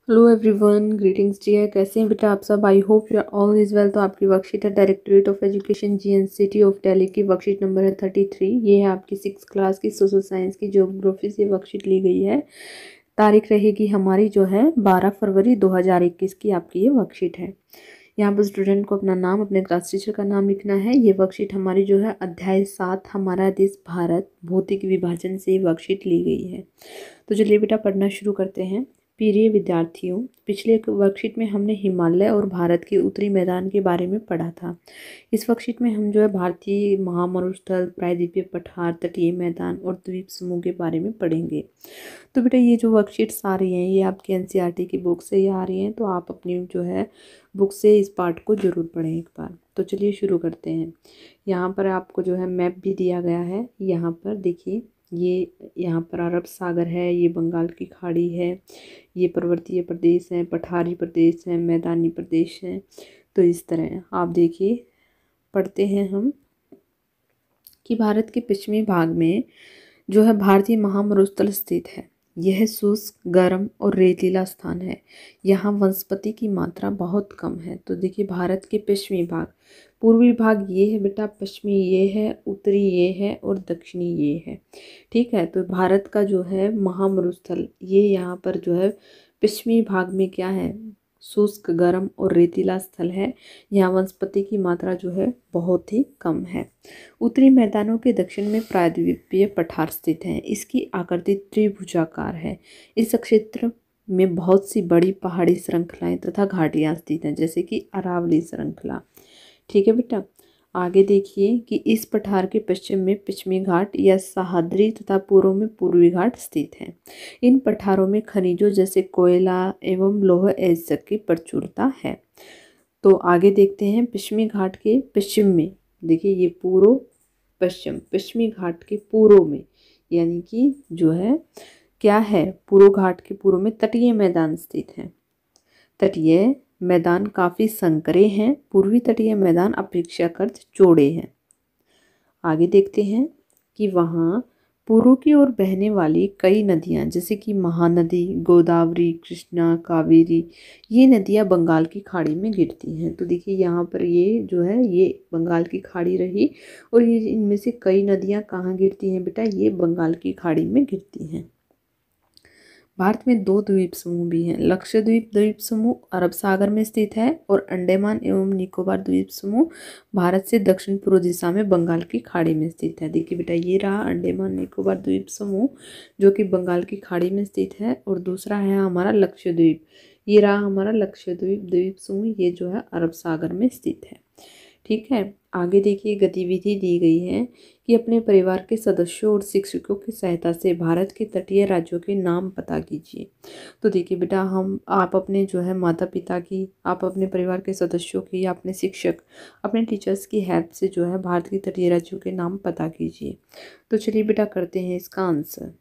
Hello everyone, greetings dear. कैसे हैं बेटा आप सब? I hope you are all is well. तो आपकी वर्कशीट है directorate of education GNCT of Delhi की। वर्कशीट नंबर है 33। ये है आपकी 6 क्लास की सोशल साइंस की ज्योग्राफी से वर्कशीट ली गई है। तारीख रहेगी हमारी जो है 12 फरवरी 2021 की आपकी ये वर्कशीट है। यहाँ पर स्टूडेंट को अपना नाम, अपने क्लास टीचर का नाम लिखना है। ये वर्कशीट हमारी जो है अध्याय 7 हमारा देश भारत भौतिक विभाजन से वर्कशीट ली गई है। तो चलिए बेटा पढ़ना शुरू करते हैं। प्रिय विद्यार्थियों, पिछले वर्कशीट में हमने हिमालय और भारत के उत्तरी मैदान के बारे में पढ़ा था। इस वर्कशीट में हम जो है भारतीय महामरुस्थल, प्रायद्वीपीय पठार, तटीय मैदान और द्वीप समूह के बारे में पढ़ेंगे। तो बेटा ये जो वर्कशीट्स आ रही हैं ये आपके एनसीईआरटी की बुक से ही आ रही हैं, तो आप अपनी जो है बुक से इस पार्ट को जरूर पढ़ें एक बार। तो चलिए शुरू करते हैं। यहाँ पर आपको जो है मैप भी दिया गया है। यहाँ पर देखिए, ये यहाँ पर अरब सागर है, ये बंगाल की खाड़ी है, ये पर्वतीय प्रदेश हैं, पठारी प्रदेश हैं, मैदानी प्रदेश हैं। तो इस तरह आप देखिए, पढ़ते हैं हम कि भारत के पश्चिमी भाग में जो है भारतीय महामरुस्थल स्थित है। यह शुष्क, गर्म और रेतीला स्थान है। यहाँ वनस्पति की मात्रा बहुत कम है। तो देखिए, भारत के पश्चिमी भाग, पूर्वी भाग ये है बेटा, पश्चिमी ये है, उत्तरी ये है और दक्षिणी ये है। ठीक है, तो भारत का जो है महामरुस्थल ये यहाँ पर जो है पश्चिमी भाग में क्या है, शुष्क, गर्म और रेतीला स्थल है। यहाँ वनस्पति की मात्रा जो है बहुत ही कम है। उत्तरी मैदानों के दक्षिण में प्रायद्वीपीय पठार स्थित हैं। इसकी आकृति त्रिभुजाकार है। इस क्षेत्र में बहुत सी बड़ी पहाड़ी श्रृंखलाएं तथा घाटियां स्थित हैं, जैसे कि अरावली श्रृंखला। ठीक है बेटा, आगे देखिए कि इस पठार के पश्चिम में पश्चिमी घाट या सह्याद्री तथा पूर्व में पूर्वी घाट स्थित हैं। इन पठारों में खनिजों जैसे कोयला एवं लौह अयस्क की प्रचुरता है। तो आगे देखते हैं, पश्चिमी घाट के पश्चिम में देखिए, ये पूर्व पश्चिम, पश्चिमी घाट के पूर्व में यानी कि जो है क्या है, पूर्व घाट के पूर्व में तटीय मैदान स्थित है। तटीय मैदान काफ़ी संकरे हैं। पूर्वी तटीय मैदान अपेक्षाकृत चौड़े हैं। आगे देखते हैं कि वहाँ पूर्व की ओर बहने वाली कई नदियाँ जैसे कि महानदी, गोदावरी, कृष्णा, कावेरी, ये नदियाँ बंगाल की खाड़ी में गिरती हैं। तो देखिए यहाँ पर ये जो है ये बंगाल की खाड़ी रही, और ये इनमें से कई नदियाँ कहाँ गिरती हैं बेटा, ये बंगाल की खाड़ी में गिरती हैं। भारत में 2 द्वीप समूह भी हैं। लक्षद्वीप द्वीप समूह अरब सागर में स्थित है और अंडमान एवं निकोबार द्वीप समूह भारत से दक्षिण पूर्व दिशा में बंगाल की खाड़ी में स्थित है। देखिए बेटा, ये रहा अंडमान निकोबार द्वीप समूह जो कि बंगाल की खाड़ी में स्थित है, और दूसरा है हमारा लक्षद्वीप। ये रहा हमारा लक्षद्वीप द्वीप समूह, ये जो है अरब सागर में स्थित है। ठीक है, आगे देखिए, गतिविधि दी गई है कि अपने परिवार के सदस्यों और शिक्षकों की सहायता से भारत के तटीय राज्यों के नाम पता कीजिए। तो देखिए बेटा, आप अपने जो है माता पिता की, आप अपने परिवार के सदस्यों की या अपने शिक्षक, अपने टीचर्स की हेल्प से जो है भारत के तटीय राज्यों के नाम पता कीजिए। तो चलिए बेटा करते हैं इसका आंसर।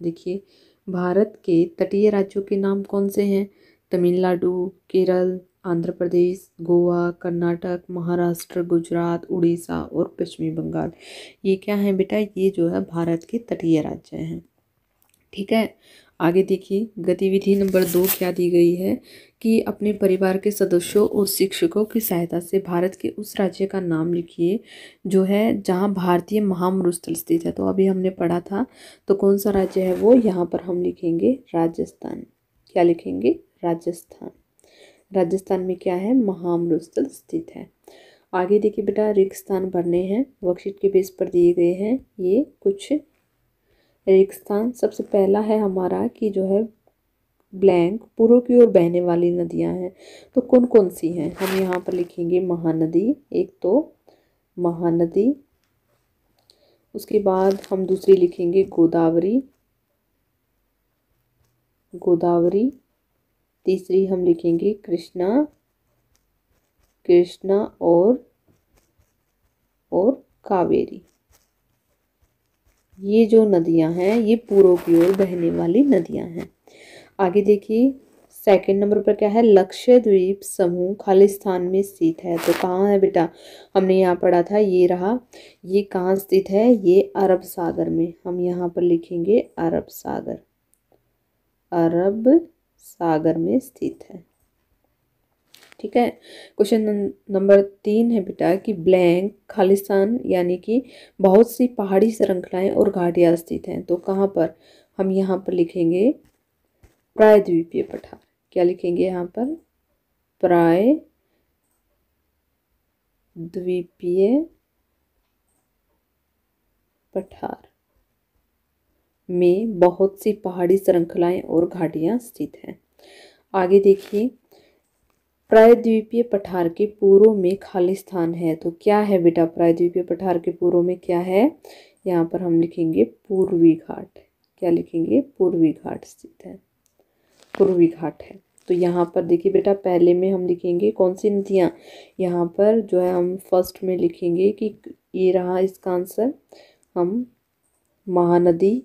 देखिए, भारत के तटीय राज्यों के नाम कौन से हैं? तमिलनाडु, केरल, आंध्र प्रदेश, गोवा, कर्नाटक, महाराष्ट्र, गुजरात, उड़ीसा और पश्चिमी बंगाल। ये क्या है बेटा, ये जो है भारत के तटीय राज्य हैं। ठीक है, आगे देखिए, गतिविधि नंबर 2 क्या दी गई है कि अपने परिवार के सदस्यों और शिक्षकों की सहायता से भारत के उस राज्य का नाम लिखिए जो है जहां भारतीय महामरुस्थल स्थित है। तो अभी हमने पढ़ा था, तो कौन सा राज्य है वो, यहाँ पर हम लिखेंगे राजस्थान। क्या लिखेंगे? राजस्थान। राजस्थान में क्या है, महामरुस्थल स्थित है। आगे देखिए बेटा, रिक्त स्थान भरने हैं, वर्कशीट के बेस पर दिए गए हैं ये कुछ रिक्त स्थान। सबसे पहला है हमारा कि जो है ब्लैंक, पूर्व की ओर बहने वाली नदियां हैं। तो कौन कौन सी हैं, हम यहाँ पर लिखेंगे महानदी, एक तो महानदी, उसके बाद हम दूसरी लिखेंगे गोदावरी, गोदावरी, तीसरी हम लिखेंगे कृष्णा, कृष्णा और कावेरी। ये जो नदियां हैं ये पूर्व की ओर बहने वाली नदियां हैं। आगे देखिए, सेकंड नंबर पर क्या है, लक्षद्वीप समूह खालिस्तान में स्थित है। तो कहाँ है बेटा, हमने यहाँ पढ़ा था, ये रहा। ये कहाँ स्थित है, ये अरब सागर में। हम यहाँ पर लिखेंगे अरब सागर, अरब सागर में स्थित है। ठीक है। क्वेश्चन नंबर 3 है बेटा कि ब्लैंक खालिस्तान यानी कि बहुत सी पहाड़ी श्रृंखलाएं और घाटियां स्थित हैं। तो कहाँ पर? हम यहाँ पर लिखेंगे प्रायद्वीपीय पठार। क्या लिखेंगे यहाँ पर? प्रायद्वीपीय पठार में बहुत सी पहाड़ी श्रृंखलाएं और घाटियां स्थित हैं। आगे देखिए, प्रायद्वीपीय पठार के पूर्व में खालिस्तान है। तो क्या है बेटा? प्रायद्वीपीय पठार के पूर्व में क्या है? यहाँ पर हम लिखेंगे पूर्वी घाट। क्या लिखेंगे? पूर्वी घाट स्थित है, पूर्वी घाट है। तो यहाँ पर देखिए बेटा, पहले में हम लिखेंगे कौन सी नदियाँ? यहाँ पर जो है हम फर्स्ट में लिखेंगे कि ये रहा इसका आंसर, हम महानदी,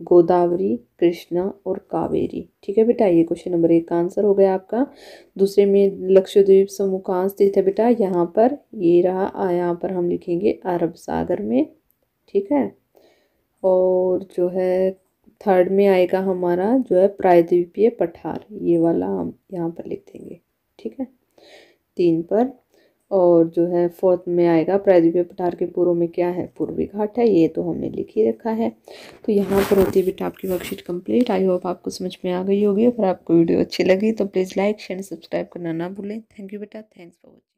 गोदावरी, कृष्णा और कावेरी। ठीक है बेटा, ये क्वेश्चन नंबर 1 का आंसर हो गया आपका। दूसरे में लक्षद्वीप समूह कहाँ स्थित है बेटा? यहाँ पर ये रहा, यहाँ पर हम लिखेंगे अरब सागर में। ठीक है। और जो है थर्ड में आएगा हमारा जो है प्रायद्वीपीय पठार, ये वाला हम यहाँ पर लिख देंगे। ठीक है, 3 पर। और जो है फोर्थ में आएगा प्रायद्वीपीय पठार के पूर्व में क्या है? पूर्वी घाट है। ये तो हमने लिख ही रखा है। तो यहाँ पर होती है बेटा आपकी वर्कशीट कंप्लीट। आई होप आपको समझ में आ गई होगी। अगर आपको वीडियो अच्छी लगी तो प्लीज़ लाइक शेयर सब्सक्राइब करना ना भूलें। थैंक यू बेटा, थैंक्स फॉर वॉचिंग।